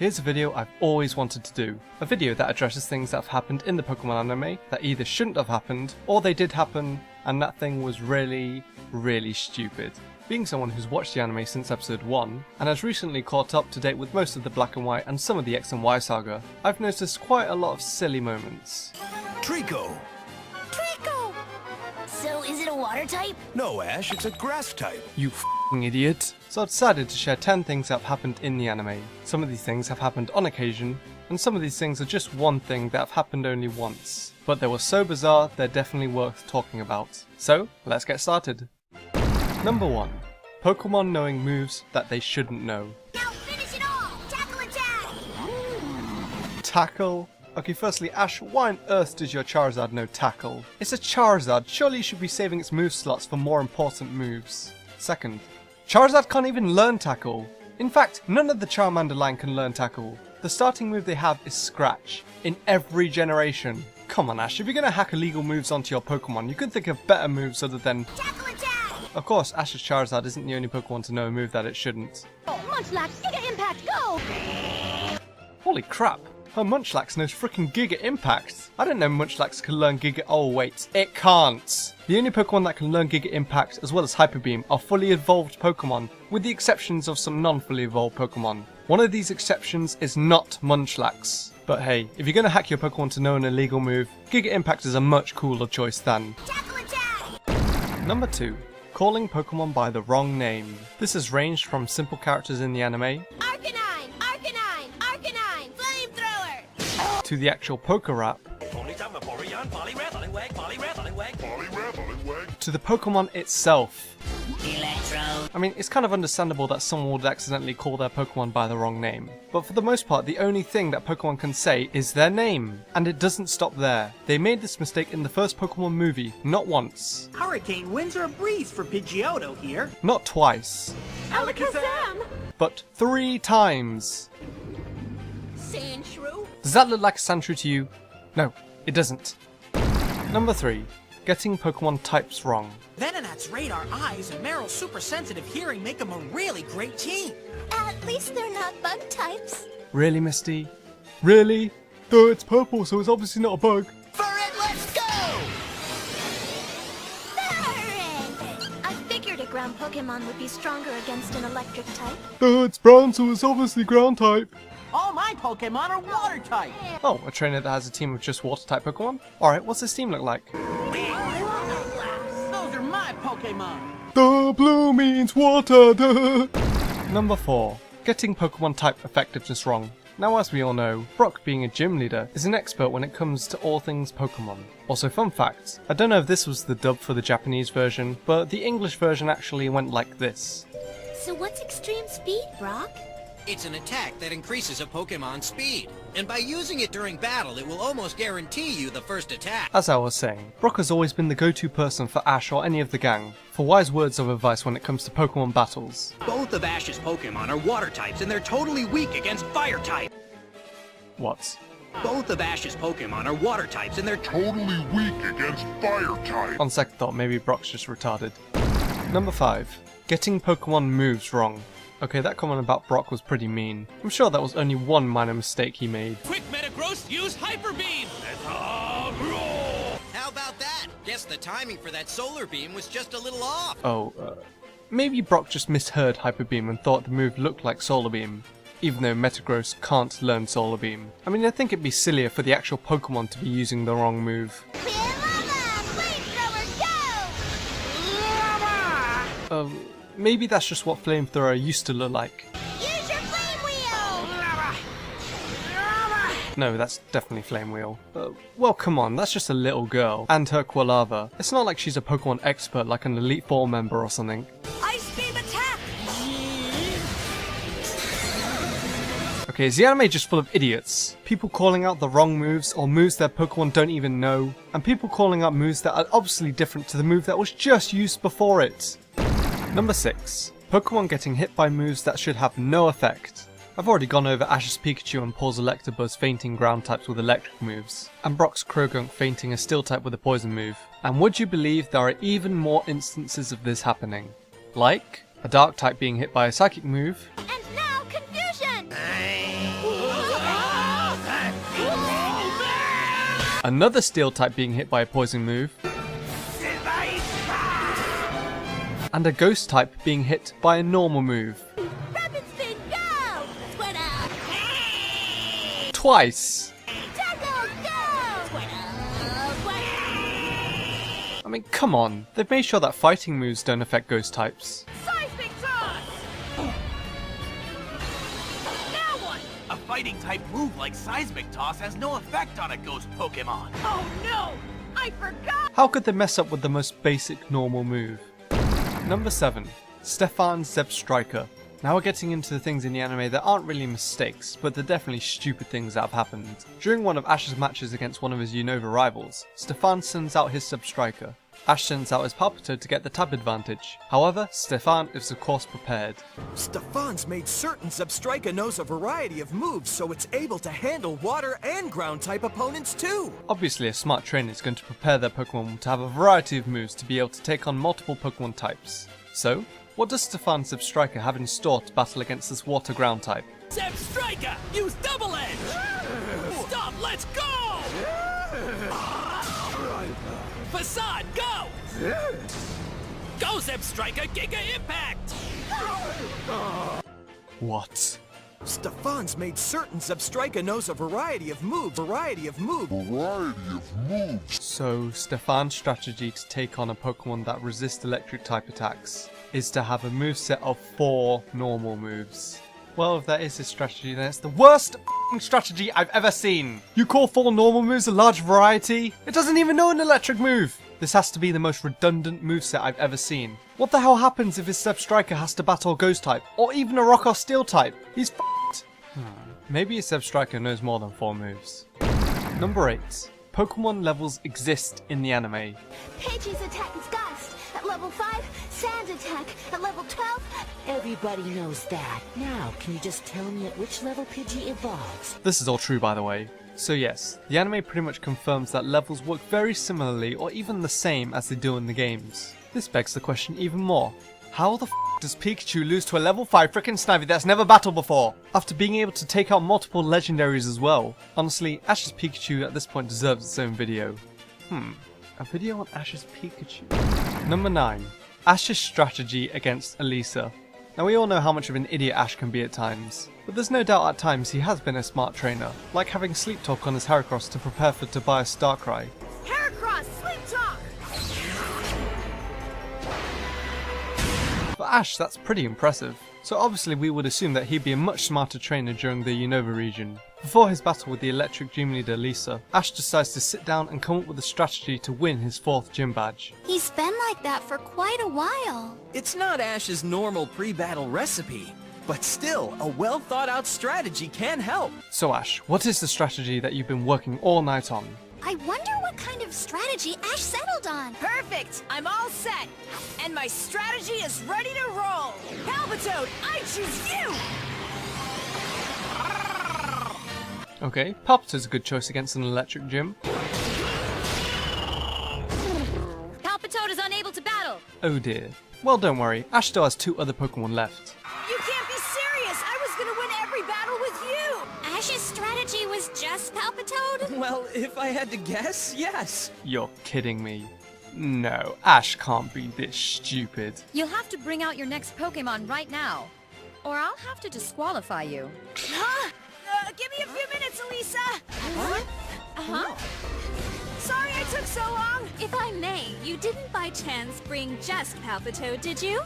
here's a video I've always wanted to do. A video that addresses things that have happened in the Pokemon anime that either shouldn't have happened, or they did happen, and that thing was really, really stupid. Being someone who's watched the anime since episode 1, and has recently caught up to date with most of the Black and White and some of the X and Y saga, I've noticed quite a lot of silly moments. Trico! Trico! So is it a water type? No, Ash, it's a grass type. You f***ing idiot. So I decided to share 10 things that have happened in the anime. Some of these things have happened on occasion, and some of these things are just one thing that have happened only once. But they were so bizarre, they're definitely worth talking about. So, let's get started. Number 1. Pokemon knowing moves that they shouldn't know. Now finish it all! Tackle attack! Tackle? Okay, firstly, Ash, why on earth does your Charizard know Tackle? It's a Charizard, surely you should be saving its move slots for more important moves. Second, Charizard can't even learn Tackle. In fact, none of the Charmander line can learn Tackle. The starting move they have is Scratch, in every generation. Come on Ash, if you're gonna hack illegal moves onto your Pokemon, you could think of better moves other than... Tackle attack! Of course, Ash's Charizard isn't the only Pokemon to know a move that it shouldn't. Munchlax, Giga Impact, go! Holy crap! Her Munchlax knows frickin' Giga Impact! I didn't know Munchlax could learn Giga- oh wait, it can't! The only Pokemon that can learn Giga Impact as well as Hyper Beam are fully evolved Pokemon, with the exceptions of some non-fully evolved Pokemon. One of these exceptions is not Munchlax. But hey, if you're gonna hack your Pokemon to know an illegal move, Giga Impact is a much cooler choice than... Tackle attack! Number 2. Calling Pokemon by the wrong name. This has ranged from simple characters in the anime, Arcanine! Arcanine! Arcanine! Flamethrower! to the actual Poké Rap, to the Pokemon itself. Electro! I mean, it's kind of understandable that someone would accidentally call their Pokemon by the wrong name, but for the most part, the only thing that Pokemon can say is their name. And it doesn't stop there. They made this mistake in the first Pokemon movie, not once. Hurricane winds are a breeze for Pidgeotto here. Not twice. Alakazam! But 3 times. Sandshrew? Does that look like a Sandshrew to you? No, it doesn't. Number 3. Getting Pokemon types wrong. Venonat's radar eyes and Meryl's super sensitive hearing make them a really great team. At least they're not bug types. Really, Misty? Really? Though it's purple, so it's obviously not a bug. For it, let's go! Hooray! I figured a ground Pokemon would be stronger against an electric type. Though it's brown, so it's obviously ground type. All my Pokemon are water type. Oh, a trainer that has a team of just water type Pokemon? Alright, what's this team look like? Those are my Pokemon. The blue means water, duh. Number 4. Getting Pokemon type effectiveness wrong. Now, as we all know, Brock, being a gym leader, is an expert when it comes to all things Pokemon. Also, fun fact, I don't know if this was the dub for the Japanese version, but the English version actually went like this. So what's extreme speed, Brock? It's an attack that increases a Pokemon's speed, and by using it during battle, it will almost guarantee you the first attack. As I was saying, Brock has always been the go-to person for Ash or any of the gang, for wise words of advice when it comes to Pokemon battles. Both of Ash's Pokemon are water types, and they're totally weak against fire type. What? Both of Ash's Pokemon are water types, and they're totally weak against fire type. On second thought, maybe Brock's just retarded. Number 5. Getting Pokemon moves wrong. Okay, that comment about Brock was pretty mean. I'm sure that was only one minor mistake he made. Quick Metagross, use Hyper Beam! How about that? Guess the timing for that solar beam was just a little off. Oh, maybe Brock just misheard Hyper Beam and thought the move looked like Solar Beam, even though Metagross can't learn Solar Beam. I mean, I think it'd be sillier for the actual Pokemon to be using the wrong move. Maybe that's just what Flamethrower used to look like. Use your flame wheel! No, that's definitely Flame Wheel. Well, come on, that's just a little girl. And her Quilava. It's not like she's a Pokemon expert like an Elite Four member or something. Ice Beam attack! Okay, is the anime just full of idiots? People calling out the wrong moves or moves their Pokemon don't even know? And people calling out moves that are obviously different to the move that was just used before it. Number 6. Pokemon getting hit by moves that should have no effect. I've already gone over Ash's Pikachu and Paul's Electabuzz fainting ground types with electric moves, and Brock's Krogunk fainting a steel type with a poison move. And would you believe there are even more instances of this happening? Like, a dark type being hit by a psychic move, And now confusion! Another steel type being hit by a poison move. And a ghost type being hit by a normal move. Rapid spin, go! Sweat out! Twice! Tackle, go! Sweat out! Sweat out! I mean, come on. They've made sure that fighting moves don't affect ghost types. Seismic toss! Now what? A fighting type move like Seismic Toss has no effect on a ghost Pokemon. Oh no! I forgot! How could they mess up with the most basic normal move? Number 7. Stefan Zebstrika. Now we're getting into the things in the anime that aren't really mistakes, but they're definitely stupid things that have happened. During one of Ash's matches against one of his Unova rivals, Stefan sends out his Zebstrika. Ash sends out his Palpito to get the tab advantage. However, Stefan is of course prepared. Stefan's made certain Zebstrika knows a variety of moves, so it's able to handle water and ground type opponents too. Obviously, a smart trainer is going to prepare their Pokemon to have a variety of moves to be able to take on multiple Pokemon types. So, what does Stefan Zebstrika have in store to battle against this water ground type? Zebstrika! Use Double Edge! Stop, let's go! Facade, go! Go, Zebstrika, Giga Impact! What? Stefan's made certain Zebstrika knows a variety of moves. So, Stefan's strategy to take on a Pokemon that resists electric type attacks is to have a moveset of 4 normal moves. Well, if that is his strategy, then it's the worst strategy I've ever seen. You call 4 normal moves a large variety? It doesn't even know an electric move. This has to be the most redundant moveset I've ever seen. What the hell happens if his Zebstrika has to battle a ghost type, or even a rock or steel type? He's f***ed. Maybe his Zebstrika knows more than 4 moves. Number 8. Pokemon levels exist in the anime. Pidgey's attack is Gust. At level 5, Sand attack. At level 12... Everybody knows that. Now, can you just tell me at which level Pidgey evolves? This is all true, by the way. So yes, the anime pretty much confirms that levels work very similarly or even the same as they do in the games. This begs the question even more. How the f does Pikachu lose to a level 5 frickin' Snivy that's never battled before? After being able to take out multiple legendaries as well. Honestly, Ash's Pikachu at this point deserves its own video. A video on Ash's Pikachu. Number 9. Ash's strategy against Elisa. Now we all know how much of an idiot Ash can be at times, but there's no doubt at times he has been a smart trainer, like having Sleep Talk on his Heracross to prepare for Tobias Starcry. Heracross, Sleep Talk! For Ash, that's pretty impressive, so obviously we would assume that he'd be a much smarter trainer during the Unova region. Before his battle with the electric gym leader Lisa, Ash decides to sit down and come up with a strategy to win his 4th gym badge. He's been like that for quite a while. It's not Ash's normal pre-battle recipe, but still, a well-thought-out strategy can help. So Ash, what is the strategy that you've been working all night on? I wonder what kind of strategy Ash settled on. Perfect! I'm all set! And my strategy is ready to roll! Palpitoad, I choose you! Okay, Palpitoad's a good choice against an electric gym. Palpitoad is unable to battle. Oh dear. Well, don't worry, Ash still has 2 other Pokemon left. You can't be serious! I was gonna win every battle with you! Ash's strategy was just Palpitoad? Well, if I had to guess, yes. You're kidding me. No, Ash can't be this stupid. You'll have to bring out your next Pokemon right now, or I'll have to disqualify you. Huh? Give me a few minutes, Elisa! Sorry I took so long! If I may, you didn't by chance bring just Palpitoad, did you?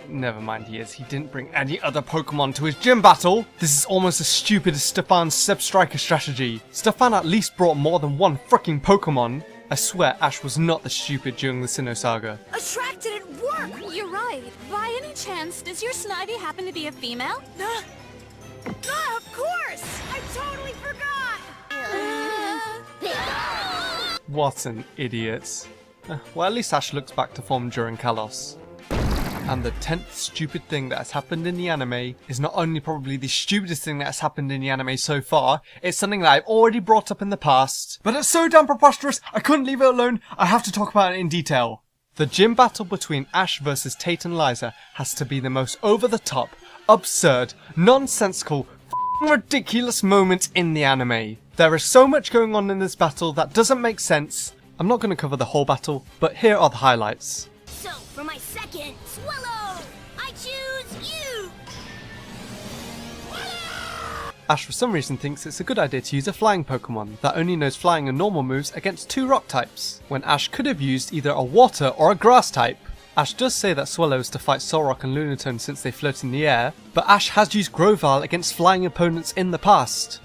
Never mind he didn't bring any other Pokemon to his gym battle! This is almost as stupid as Stefan's Zebstrika strategy. Stefan at least brought more than 1 fricking Pokemon. I swear Ash was not this stupid during the Sinnoh Saga. Attract didn't work! You're right. By any chance, does your Snivy happen to be a female? Of course! I totally forgot! What an idiot. Well, at least Ash looks back to form during Kalos. And the 10th stupid thing that has happened in the anime is not only probably the stupidest thing that has happened in the anime so far, it's something that I've already brought up in the past, but it's so damn preposterous I couldn't leave it alone, I have to talk about it in detail. The gym battle between Ash versus Tate and Liza has to be the most over-the-top, absurd, nonsensical, ridiculous moment in the anime. There is so much going on in this battle that doesn't make sense. I'm not going to cover the whole battle, but here are the highlights. So, for my second swallow, I choose you! Ash for some reason thinks it's a good idea to use a flying Pokemon that only knows flying and normal moves against 2 rock types, when Ash could have used either a water or a grass type. Ash does say that Swallow is to fight Solrock and Lunatone since they float in the air, but Ash has used Grovyle against flying opponents in the past.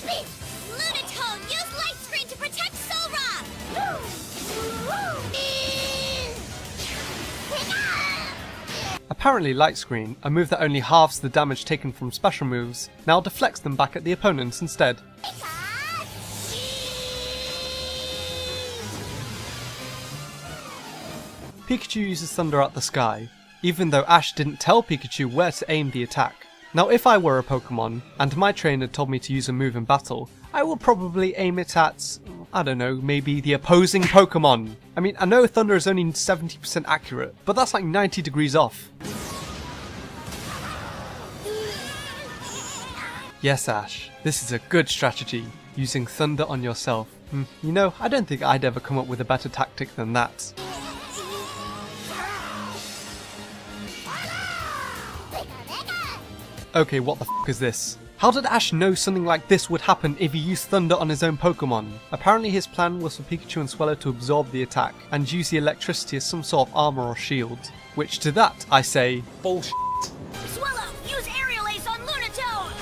Lunatone, use Light Screen to protect Solrock! Apparently Light Screen, a move that only halves the damage taken from special moves, now deflects them back at the opponents instead. Pikachu uses Thunder at the sky, even though Ash didn't tell Pikachu where to aim the attack. Now if I were a Pokemon, and my trainer told me to use a move in battle, I would probably aim it at, I don't know, maybe the opposing Pokemon. I mean, I know Thunder is only 70% accurate, but that's like 90 degrees off. Yes Ash, this is a good strategy, using Thunder on yourself. You know, I don't think I'd ever come up with a better tactic than that. Okay, what the f is this? How did Ash know something like this would happen if he used Thunder on his own Pokemon? Apparently his plan was for Pikachu and Swallow to absorb the attack and use the electricity as some sort of armor or shield. Which to that, I say, bullshit. Swallow, use Aerial Ace on Lunatone!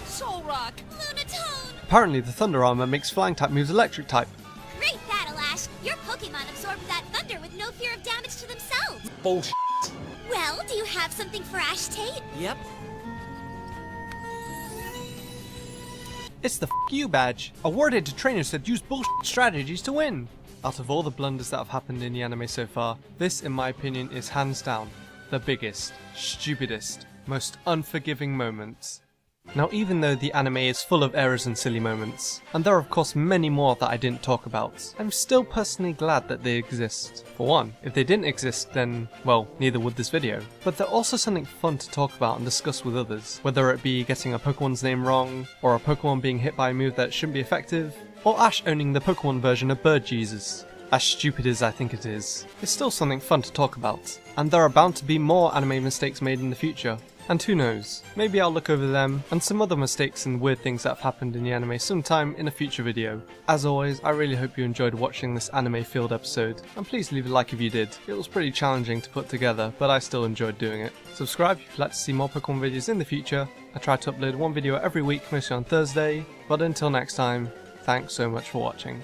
Solrock! Lunatone! Apparently the Thunder armor makes flying type moves electric type. Great battle, Ash! Your Pokemon absorbed that thunder with no fear of damage to themselves! Bullshit. Well, do you have something for Ash Tate? Yep. It's the f you badge, awarded to trainers that use bullshit strategies to win. Out of all the blunders that have happened in the anime so far, this in my opinion is hands down the biggest, stupidest, most unforgiving moment. Now even though the anime is full of errors and silly moments, and there are of course many more that I didn't talk about, I'm still personally glad that they exist. For one, if they didn't exist then, well, neither would this video. But they're also something fun to talk about and discuss with others, whether it be getting a Pokemon's name wrong, or a Pokemon being hit by a move that shouldn't be effective, or Ash owning the Pokemon version of Bird Jesus. As stupid as I think it is, it's still something fun to talk about, and there are bound to be more anime mistakes made in the future. And who knows, maybe I'll look over them and some other mistakes and weird things that have happened in the anime sometime in a future video. As always, I really hope you enjoyed watching this anime field episode, and please leave a like if you did. It was pretty challenging to put together, but I still enjoyed doing it. Subscribe if you'd like to see more Pokemon videos in the future. I try to upload one video every week, mostly on Thursday, but until next time, thanks so much for watching.